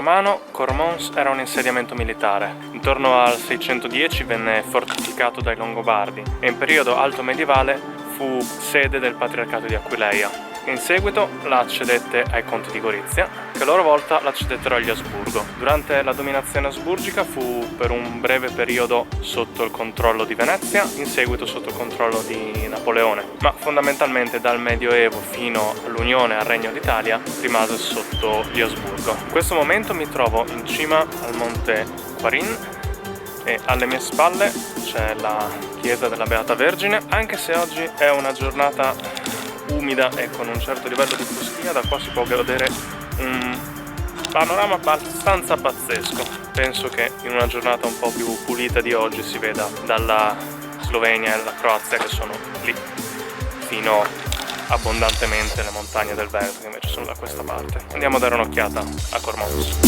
romano, Cor Mons era un insediamento militare. Intorno al 610 venne fortificato dai Longobardi e in periodo alto medievale fu sede del patriarcato di Aquileia. In seguito la accedette ai conti di Gorizia, che a loro volta la cedettero agli Asburgo. Durante la dominazione asburgica fu per un breve periodo sotto il controllo di Venezia, in seguito sotto il controllo di Napoleone, ma fondamentalmente dal Medioevo fino all'Unione al Regno d'Italia rimase sotto gli Asburgo. In questo momento mi trovo in cima al monte Quarin e alle mie spalle c'è la chiesa della Beata Vergine. Anche se oggi è una giornata umida e con un certo livello di foschia, da qua si può godere un panorama abbastanza pazzesco. Penso che in una giornata un po' più pulita di oggi si veda dalla Slovenia e dalla Croazia, che sono lì, fino abbondantemente le montagne del Veneto, che invece sono da questa parte. Andiamo a dare un'occhiata a Cor Mons.